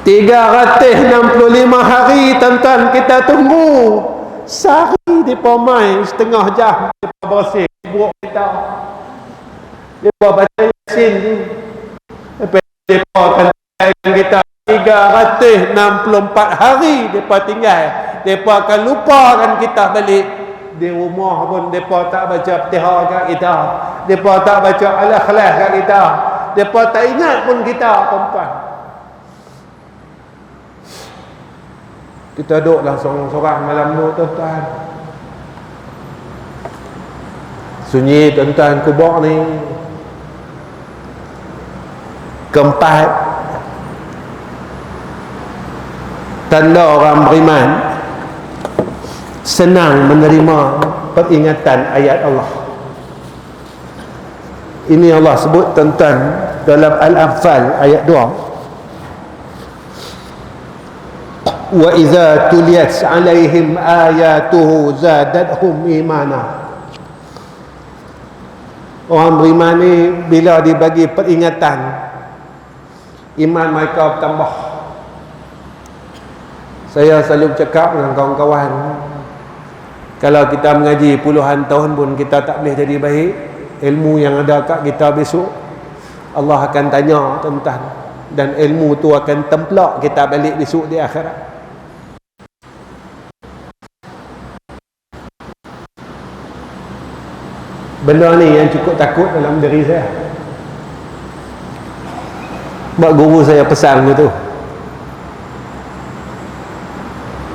Speaker 1: $365 hari tuan-tuan kita tunggu. Sehari mereka main setengah jam, mereka bersih buruk kita, mereka baca Yasin tu. Lepas mereka akan tinggalkan kita 364 hari. Mereka tinggal, mereka akan lupakan kita balik. Di rumah pun mereka tak baca Fatihah kat kita, mereka tak baca Al-Ikhlas kat kita, mereka tak ingat pun kita tuan-tuan. Kita duduklah sorang-sorang malam tu tuan-tuan. Sunyi tuan-tuan kubur ni. Keempat, tanda orang beriman senang menerima peringatan ayat Allah. Ini Allah sebut tuan-tuan dalam Al-Anfal ayat 2. Wa idza tuliyat 'alaihim ayatuhu zadatuhum imana. Orang beriman ni bila dibagi peringatan, iman mereka bertambah. Saya selalu cakap dengan kawan-kawan, kalau kita mengaji puluhan tahun pun kita tak boleh jadi baik, ilmu yang ada kat kita besok Allah akan tanya tuan-tuan, dan ilmu tu akan templak kita balik besok di akhirat. Benda ni yang cukup takut dalam diri saya. Mak guru saya pesan tu,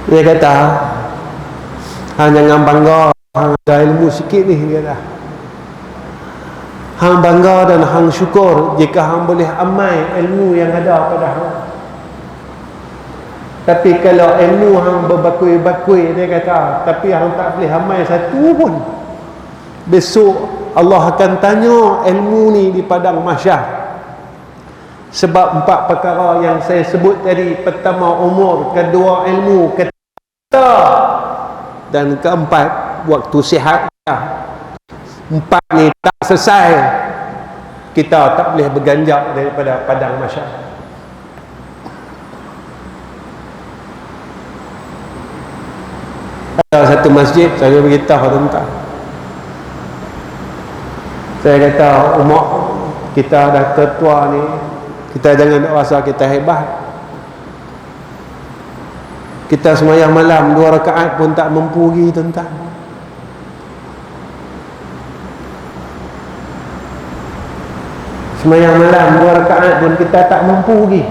Speaker 1: dia kata, hang jangan bangga hang ada ilmu sikit ni, dia kata. Hang bangga dan hang syukur jika hang boleh amal ilmu yang ada pada hang. Tapi kalau ilmu hang berbakui-bakui, dia kata, tapi hang tak boleh amal satu pun, besok Allah akan tanya ilmu ni di padang mahsyar. Sebab 4 perkara yang saya sebut tadi, pertama umur, kedua ilmu, ketiga dan keempat waktu sihat. 4 ni tak selesai, kita tak boleh berganjak daripada padang mahsyar. Ada satu masjid, saya beritahu tentang Saya kata umur kita dah tertua ni, kita jangan rasa kita hebat. Kita sembahyang malam 2 rakaat pun tak mampu lagi, tuan-tuan. Sembahyang malam 2 rakaat pun kita tak mampu lagi.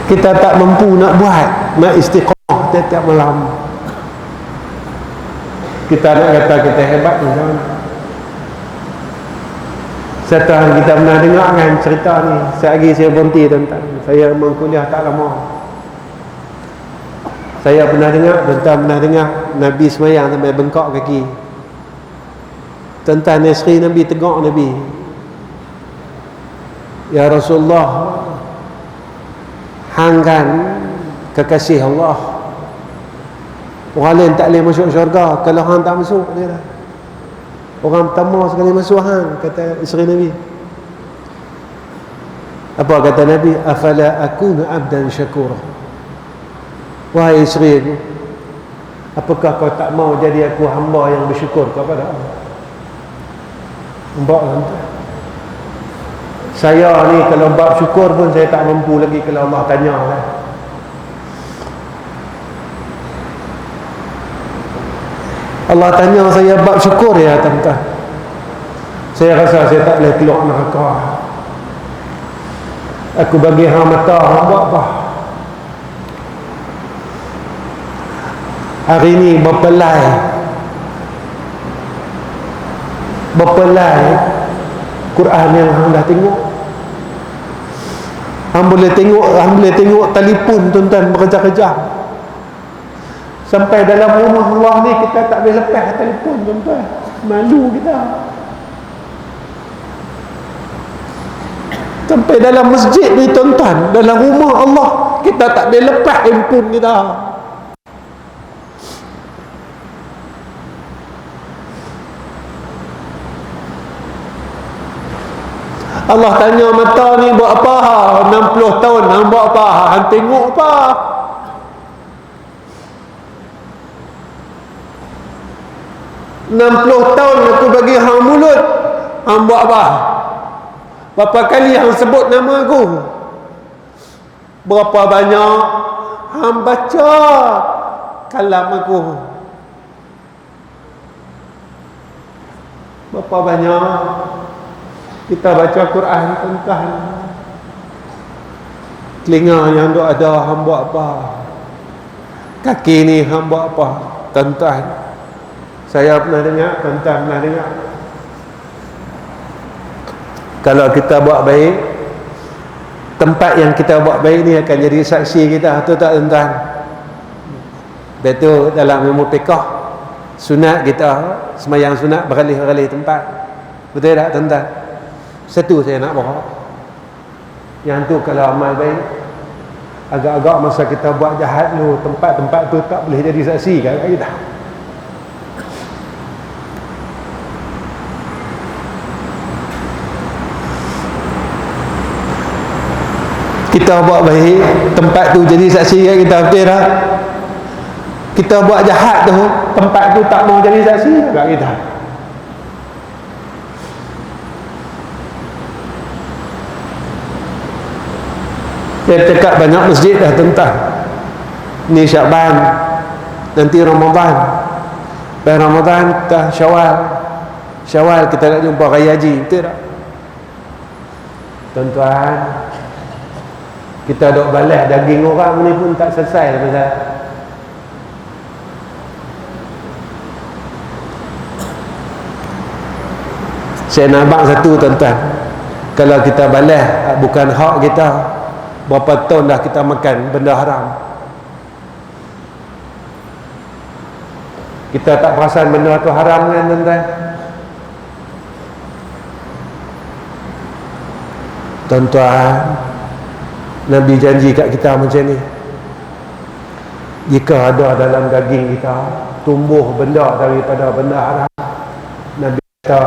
Speaker 1: Kita tak mampu nak buat, nak istiqamah tiap-tiap malam. Kita nak kata kita hebat macam mana? Satu hari kita pernah dengar kan cerita ni. Sehari saya berhenti, tuan-tuan. Saya mengkuliah tak lama. Saya pernah dengar, tuan-tuan pernah dengar Nabi semayang sampai bengkak kaki. Tuan-tuan, isteri Nabi tegak Nabi, ya Rasulullah, hang kan kekasih Allah, orang lain tak boleh masuk syurga kalau hang tak masuk. Dia dah orang pertama sekali masuk hang, kata isteri Nabi. Apa kata Nabi? Afala akunu abdan syakura. Wahai isteri aku, apakah kau tak mau jadi aku hamba yang bersyukur kepada Allah? Nampak kan? Saya ni kalau bab syukur pun saya tak mampu lagi kalau Allah tanya lah. Allah tanya saya bab syukur ya tuan-tuan, saya rasa saya tak boleh keluar neraka. Aku bagi hang mata, hang buat apa? Hari ni berpelai Quran yang hang dah tengok. Hang boleh tengok telefon, tuan-tuan, berkejar-kejar. Sampai dalam rumah Allah ni kita tak boleh lepas telefon, tuan-tuan. Malu kita. Sampai dalam masjid ni, tuan-tuan, dalam rumah Allah kita tak boleh lepas handphone kita. Allah tanya mata ni buat apa? 60 tahun hang buat apa? Hang tengok apa? tahun aku bagi hang mulut, hang buat apa? Berapa kali hang sebut nama aku? Berapa banyak hang baca kalam aku? Berapa banyak kita baca Quran, tuan-tuan? Telinga yang duk ada hang buat apa? Kaki ni hang buat apa, tuan-tuan? Saya pernah dengar, tuan-tuan pernah dengar, kalau kita buat baik, tempat yang kita buat baik ni akan jadi saksi kita. Betul tak, tuan-tuan? Betul. Dalam ilmu fiqh, sunat kita semayang sunat beralih-alih tempat. Betul tak, tuan-tuan? Satu saya nak bawa, yang tu kalau amal baik, agak-agak masa kita buat jahat tu, tempat-tempat tu tak boleh jadi saksi kat kita. Kita buat baik, tempat tu jadi saksi kat kita. Betul tak? Kita buat jahat tu, tempat tu tak mau jadi saksi kat kita. Saya cakap banyak masjid dah, tuan-tuan. Ni Syaban, nanti Ramadan. Lepas Ramadan dah Syawal kita nak jumpa Raya Haji. Betul tak, tuan-tuan? Kita duk balas daging orang ni pun tak selesai pasal saya nampak satu, tuan-tuan. Kalau kita balas bukan hak kita, berapa tahun dah kita makan benda haram, kita tak perasan benda tu haram kan, tuan-tuan? Tuan-tuan, Nabi janji kat kita macam ni, jika ada dalam daging kita tumbuh benda daripada benda haram, Nabi kata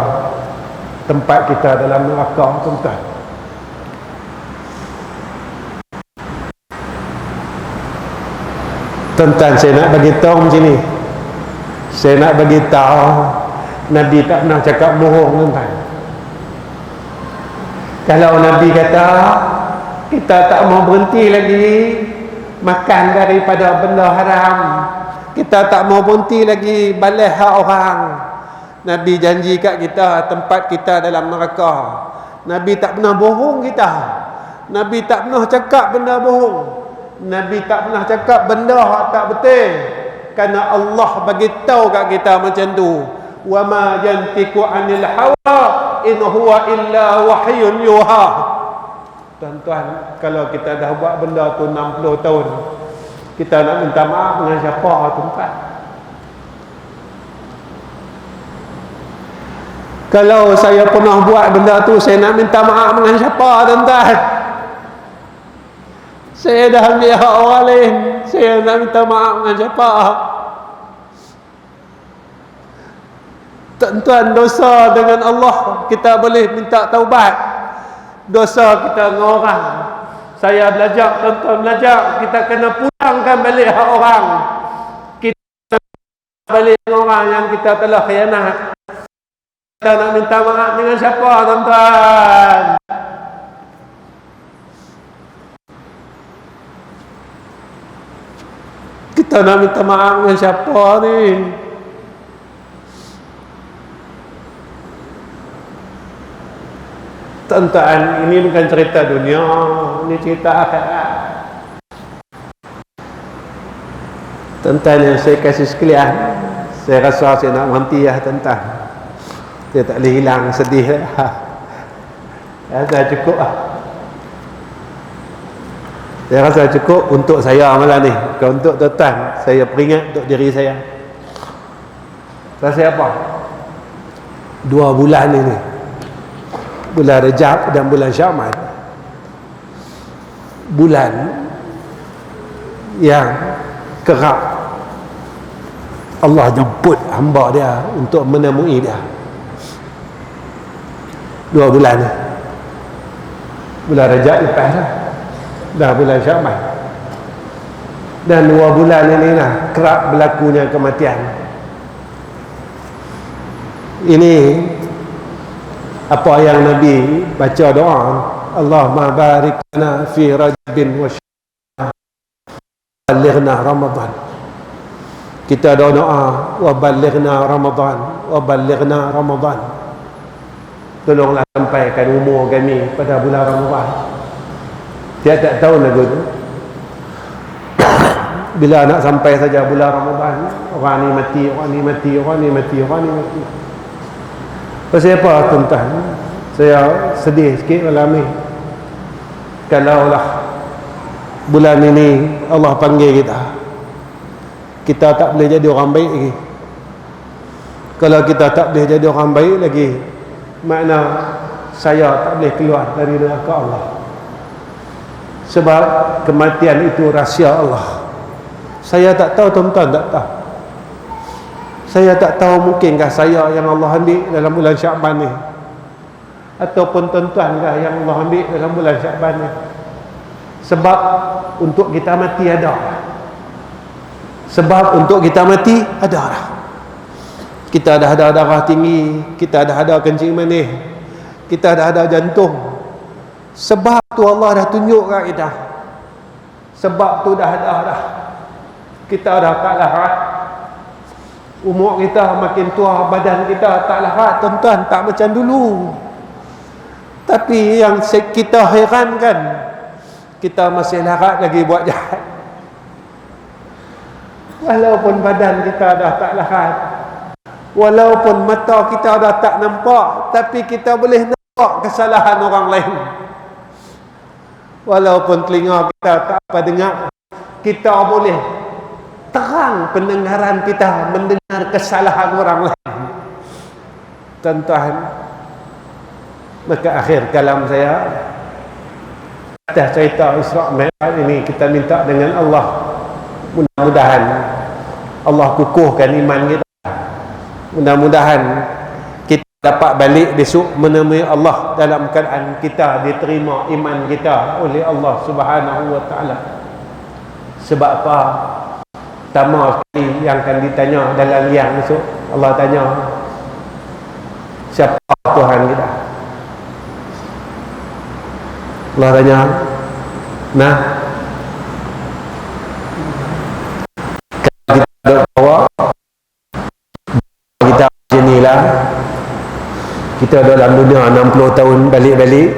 Speaker 1: tempat kita dalam neraka, tuan-tuan. Tuan-tuan, saya nak bagi tahu macam ni. Saya nak bagi tahu Nabi tak pernah cakap bohong, tuan-tuan. Kalau Nabi kata kita tak mau berhenti lagi makan daripada benda haram, kita tak mau berhenti lagi balas hak orang, Nabi janji kat kita tempat kita dalam neraka. Nabi tak pernah bohong kita. Nabi tak pernah cakap benda bohong. Nabi tak pernah cakap benda hak tak betul. Kerana Allah bagi tahu kat kita macam tu. Wa ma yantiqu 'anil hawa in huwa illa wahyun yuha. Tuan-tuan, kalau kita dah buat benda tu 60 tahun, kita nak minta maaf dengan siapa, tuan-tuan? Kalau saya pernah buat benda tu, saya nak minta maaf dengan siapa, tuan-tuan? Saya dah ambil hak orang lain, saya nak minta maaf dengan siapa? Tuan-tuan, dosa dengan Allah kita boleh minta taubat. Dosa kita dengan orang, saya belajar, tuan-tuan belajar, kita kena pulangkan balik hak orang. Kita balik orang yang kita telah khianat. Kita nak minta maaf dengan siapa, tuan-tuan? Kita nak minta maaf dengan siapa ni? Tuan-tuan, ini bukan cerita dunia, ini cerita akhirat. Tuan-tuan yang saya kasih sekalian, saya rasa saya nak berhenti ya, tuan-tuan. Saya tak boleh hilang sedih lah. Dah cukup lah. Saya rasa cukup untuk saya malam ni. Kalau untuk tuan-tuan, saya peringat untuk diri saya. Rasa apa? 2 bulan ini, bulan Rejab dan bulan Sya'ban, bulan yang kerap Allah jemput hamba dia untuk menemui dia. 2 bulan ni, bulan Rejab lepas dah bulan Sya'ban, dan 2 bulan ini lah kerap berlakunya kematian. Ini apa yang Nabi baca doa, Allahumma barik lana fi Rajabin wa Sya'ban balighna Ramadan. Kita doa wa balighna Ramadan, wa balighna Ramadan. Tolonglah sampaikan umur kami pada bulan Ramadan. Dia tak tahu lagu tu. Bila nak sampai saja bulan Ramadan, orang ni mati, orang ni mati, orang ni mati, orang ni mati. Pasal apa, tuan-tuan? Saya sedih sikit malam ni. Kalaulah bulan ini Allah panggil kita, kita tak boleh jadi orang baik lagi. Kalau kita tak boleh jadi orang baik lagi, makna saya tak boleh keluar dari neraka Allah. Sebab kematian itu rahsia Allah. Saya tak tahu, tuan-tuan tak tahu. Saya tak tahu, mungkinkah saya yang Allah ambil dalam bulan Sya'ban ni, ataupun tuan-tuankah yang Allah ambil dalam bulan Sya'ban ni. Sebab untuk kita mati ada. Sebab untuk kita mati ada dah. Kita dah ada darah tinggi, kita dah ada kencing manis, kita dah ada jantung. Sebab tu Allah dah tunjuk kat kita. Sebab tu dah ada dah. Kita dah tak larat. Umur kita makin tua, badan kita tak larat, tuan-tuan, tak macam dulu. Tapi yang kita herankan, kita masih larat lagi buat jahat. Walaupun badan kita dah tak larat, walaupun mata kita dah tak nampak, tapi kita boleh nampak kesalahan orang lain. Walaupun telinga kita tak apa dengar, kita boleh terang pendengaran kita mendengar kesalahan orang lain. Tuan-tuan, maka akhir kalam saya atas cerita Isra' Mi'raj ini, kita minta dengan Allah, mudah-mudahan Allah kukuhkan iman kita. Mudah-mudahan kita dapat balik besok menemui Allah dalam keadaan kita diterima iman kita oleh Allah Subhanahu wa ta'ala. Sebab apa? pertama sekali yang akan ditanya dalam liang esok, Allah tanya, siapa Tuhan kita? Allah tanya, nah, kalau kita ada bawa kita macam ni lah, kita dalam dunia 60 tahun balik-balik,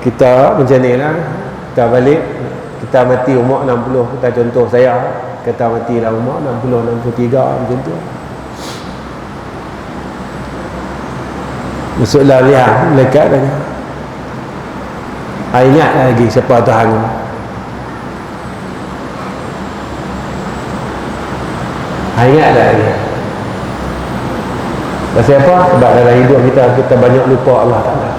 Speaker 1: kita macam ni lah, kita balik, kita mati umur 60, kita contoh saya, kita mati dalam umur 60, 63 macam tu. Masuklah lihat melekat tanya, ingat lagi siapa Tuhan? Ingat lagi. Pasal apa? Sebab dalam hidup kita banyak lupa Allah Ta'ala.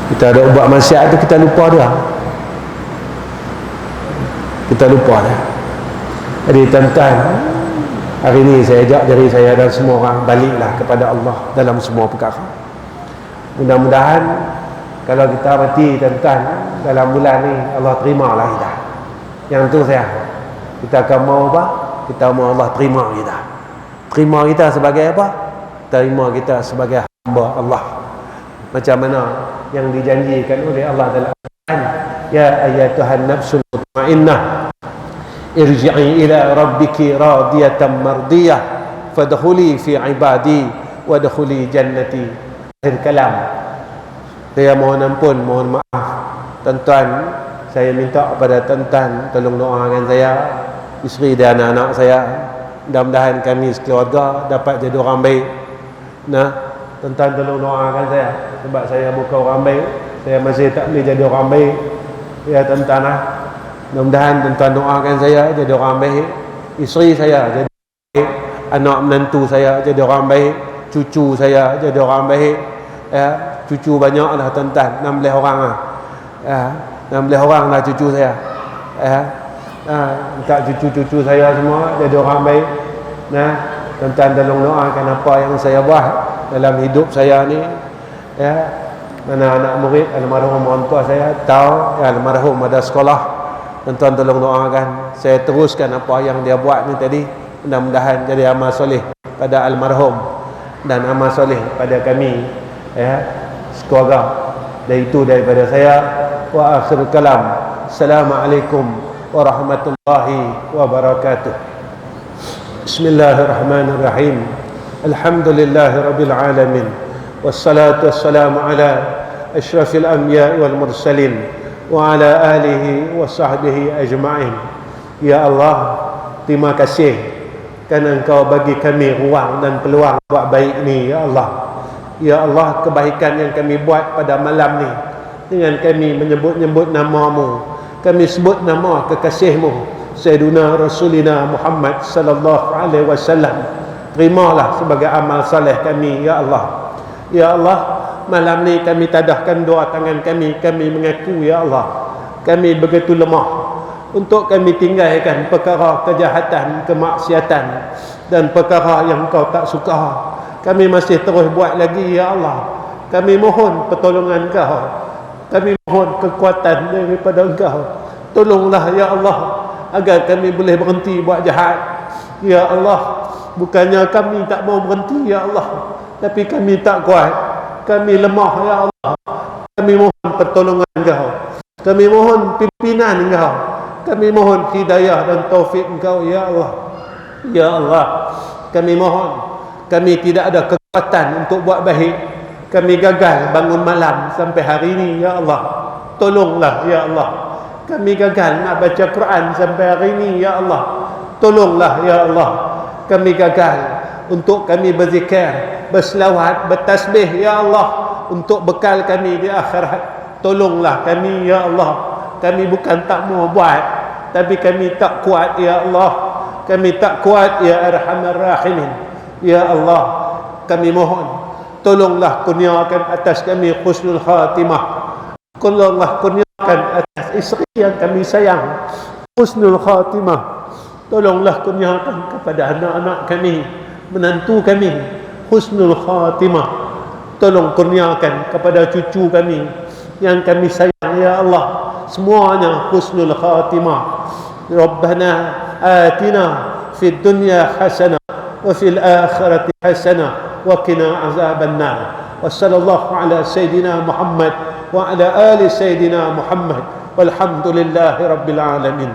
Speaker 1: Kita ada buat maksiat tu, kita lupa dia. Kita lupa dia. Jadi tuan-tuan, hari ni saya ajak diri saya dan semua orang baliklah kepada Allah dalam semua perkara. Mudah-mudahan kalau kita mati tuan-tuan dalam bulan ni, Allah terimalah kita. Yang tu saya, kita akan mau apa? Kita mau Allah terima kita. Terima kita sebagai apa? Terima kita sebagai hamba Allah. Macam mana yang dijanjikan oleh Allah dalam Al-Quran, ya ayyatuhan nafsul mutmainnah irji'i ila rabbiki radiyatan mardiyah fadkhuli fi ibadi wadkhuli jannati. Akhir kalam. Saya mohon ampun, mohon maaf tuan-tuan, saya minta kepada tuan-tuan tolong doakan saya, isteri dan anak-anak saya, mudah-mudahan kami sekeluarga dapat jadi orang baik. Nah, tuan-tuan tolong doakan saya, sebab saya bukan orang baik, saya masih tak boleh jadi orang baik. Ya tuan-tuan lah, mudah-mudahan tuan-tuan doakan saya jadi orang baik, isteri saya jadi orang baik, anak menantu saya jadi orang baik, cucu saya jadi orang baik. Ya, cucu banyak lah tuan-tuan, 16 orang lah. Ya, 16 orang lah cucu saya. Ya, minta cucu-cucu saya semua jadi orang baik. Nah, tuan-tuan tolong doakan apa yang saya buat dalam hidup saya ni. Ya, mana anak murid almarhum orang tua saya tahu, ya, almarhum ada sekolah. Tuan-tuan tolong doakan saya teruskan apa yang dia buat ni tadi. Mudah-mudahan jadi amal soleh pada almarhum dan amal soleh pada kami, ya, sekeluarga. Dan itu daripada saya. Wa akhir kalam, assalamualaikum warahmatullahi wabarakatuh. Bismillahirrahmanirrahim. Alhamdulillahi rabbil alamin. Wassalatu wassalamu ala asyrafil anbiya wal mursalin wa ala alihi wa sahbihi ajma'in. Ya Allah, terima kasih kerana Engkau bagi kami ruang dan peluang buat baik ni, ya Allah. Ya Allah, kebaikan yang kami buat pada malam ni dengan kami menyebut-nyebut nama-Mu, kami sebut nama kekasih-Mu Sayyiduna Rasulina Muhammad sallallahu alaihi wasallam, terimalah sebagai amal saleh kami, ya Allah. Ya Allah, malam ni kami tadahkan doa tangan kami mengaku, ya Allah, kami begitu lemah untuk kami tinggalkan perkara kejahatan, kemaksiatan dan perkara yang Kau tak suka. Kami masih terus buat lagi, ya Allah. Kami mohon pertolongan Kau, kami mohon kekuatan daripada Engkau. Tolonglah, ya Allah, agar kami boleh berhenti buat jahat, ya Allah. Bukannya kami tak mau berhenti, ya Allah, tapi kami tak kuat, kami lemah, ya Allah. Kami mohon pertolongan Engkau, kami mohon pimpinan Engkau, kami mohon hidayah dan taufik Engkau, ya Allah. Ya Allah, kami mohon, kami tidak ada kekuatan untuk buat baik, kami gagal bangun malam sampai hari ini, ya Allah. Tolonglah, ya Allah. Kami gagal nak baca Quran sampai hari ini, ya Allah. Tolonglah, ya Allah. Kami gagal untuk kami berzikir, berselawat, bertasbih, ya Allah, untuk bekal kami di akhirat. Tolonglah kami, ya Allah. Kami bukan tak mau buat, tapi kami tak kuat, ya Allah. Kami tak kuat, ya Arhamar Rahimin. Ya Allah, kami mohon, tolonglah kurniakan atas kami husnul khatimah. Tolonglah kurniakan atas isteri yang kami sayang husnul khatimah. Tolonglah kurniakan kepada anak-anak kami, menantu kami husnul khatimah. Tolong kurniakan kepada cucu kami yang kami sayang, ya Allah, semuanya husnul khatimah. ربنا آتنا في الدنيا حسنة وفي الآخرة حسنة وقنا عذاب النار. وصلى الله على سيدنا محمد وعلى آل سيدنا محمد والحمد لله رب العالمين.